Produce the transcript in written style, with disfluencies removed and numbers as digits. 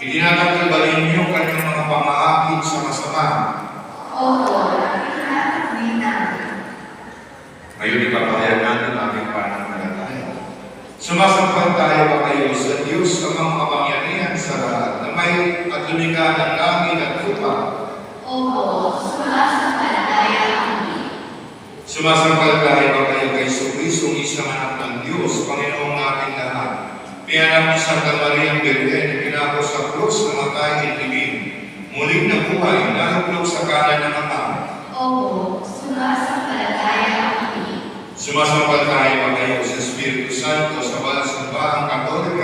Itinatanggal ba ninyo ang kanyang mga pamaakit sa masama? Opo, itinatanggal namin. Ngayon ipapahayag natin ang aming pananampalataya. Sumasampalataya ba kayo sa Diyos ang mga kapangyarihan sa lahat na may at lumikha ng langit at lupa? Opo, sumasampalataya kami. Sumasampalataya ba kayo kay Jesucristo, isang anak ng Diyos, Panginoong nating lahat? Pinanap ni Santa Maria Virgen, pinako sa krus, namatay at libing. Muling nabuhay, naluklog sa kanan ng Ama. Opo, sumasampalataya kami. Sumasampalataya ba kayo sa Espiritu Santo, sa balang simbahang Katoliko